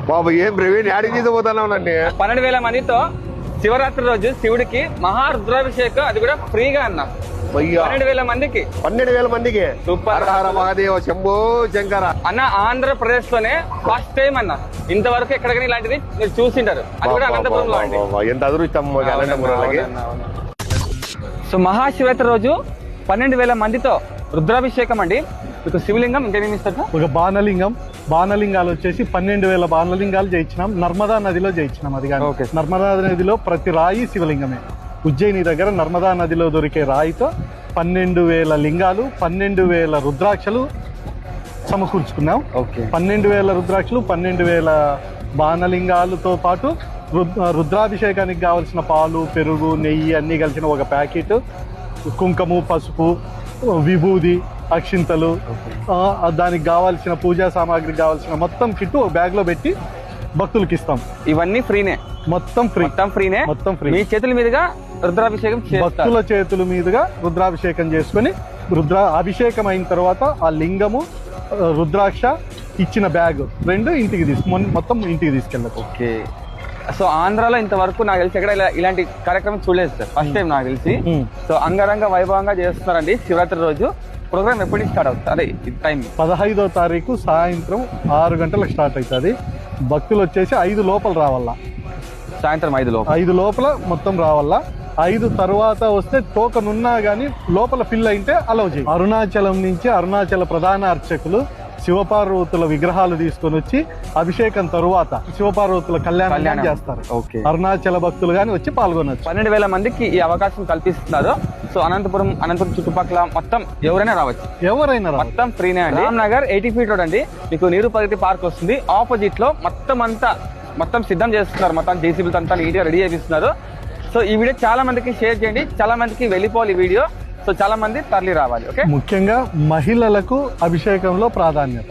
బాబు ఏం ప్రవీణ్ యాడికి తీసుకుపోతున్నావు నన్ను? 12,000 మందితో శివరాత్రి రోజు శివుడికి మహారుద్రాభిషేకం, అది కూడా ఫ్రీగా అన్న. 12,000 మందికి 12,000 మందికి సూపర్. హర మహాదేవ శంభో శంకర అన్న. ఆంధ్రప్రదేశ్ లోనే ఫస్ట్ టైం అన్న, ఇంతవరకు ఎక్కడికైనా ఇలాంటిది మీరు చూసింటారు. అది కూడా అనంతపురంలో అండి. ఎంత అదృష్టం అనంతపురంలోకి. సో మహాశివరాత్రి రోజు 12,000 మందితో రుద్రాభిషేకం అండి. మీకు శివలింగం ఇంకేమేమి ఇస్తారు? ఒక బాణలింగాలు వచ్చేసి 12,000 బాణలింగాలు చేయించినాం. నర్మదా నదిలో చేయించినాం. అది కానీ నర్మదా నదిలో ప్రతి రాయి శివలింగమే. ఉజ్జయిని దగ్గర నర్మదా నదిలో దొరికే రాయితో 12,000 లింగాలు, 12,000 రుద్రాక్షలు సమకూర్చుకున్నాం. 12,000 రుద్రాక్షలు, 12,000 బాణలింగాలతో పాటు రుద్రాభిషేకానికి కావలసిన పాలు, పెరుగు, నెయ్యి అన్నీ కలిసిన ఒక ప్యాకెట్, కుంకుమ, పసుపు, విభూది, అక్షింతలు, దానికి కావాల్సిన పూజా సామాగ్రికి కావాల్సిన మొత్తం కిట్టు ఒక బ్యాగ్ లో పెట్టి భక్తులకి ఇస్తాం. ఇవన్నీ ఫ్రీనే, మొత్తం ఫ్రీనే. మీ చేతుల మీదుగా రుద్రాభిషేకం, భక్తుల చేతుల మీదుగా రుద్రాభిషేకం చేసుకుని, అభిషేకం అయిన తర్వాత ఆ లింగము, రుద్రాక్ష, ఇచ్చిన బ్యాగ్ రెండు ఇంటికి మొత్తం ఇంటికి తీసుకెళ్ళచ్చు. ఓకే. సో ఆంధ్రాలో ఇంతవరకు నాకు తెలిసి ఎక్కడ ఇలాంటి కార్యక్రమం చూడలేదు సార్, ఫస్ట్ టైం నాకు తెలిసి. సో అంగరంగ వైభవంగా చేస్తున్నారండి శివరాత్రి రోజు. ప్రోగ్రామ్ ఎప్పటి స్టార్ట్ అవుతుంది? అదే టైం 15వ తారీఖు సాయంత్రం 6 గంటలకు స్టార్ట్ అవుతుంది. భక్తులు వచ్చేసి 5 లోపల రావాలా. సాయంత్రం 5 లోపల మొత్తం రావాలా. 5 తర్వాత వస్తే టోకన్ ఉన్నా గానీ లోపల ఫిల్ అయితే అలౌ చేయి. అరుణాచలం నుంచి అరుణాచల ప్రధాన అర్చకులు శివపార్వతుల విగ్రహాలు తీసుకొని వచ్చి అభిషేకం తరువాత శివపార్వతుల కళ్యాణం చేస్తారు. అరుణాచల భక్తులు గాని వచ్చి పాల్గొనొచ్చు. 12,000 మందికి ఈ అవకాశం కల్పిస్తున్నారు. సో అనంతపురం చుట్టుపక్కల మొత్తం ఎవరైనా రావచ్చు, మొత్తం ఫ్రీనే అండి. రామ్నగర్ 80 ఫీట్ రోడ్ అండి. మీకు నీరు ప్రగతి పార్క్ వస్తుంది. ఆపోజిట్ లో మొత్తం సిద్ధం చేస్తున్నారు. మొత్తం జేసీబీలతో అంతా నీట్ గా రెడీ చేపిస్తున్నారు. సో ఈ వీడియో చాలా మందికి షేర్ చేయండి. చాలా మందికి వెళ్ళిపోవాలి ఈ వీడియో. సో చాలా మంది తరలి రావాలి. ఓకే. ముఖ్యంగా మహిళలకు అభిషేకంలో ప్రాధాన్యత.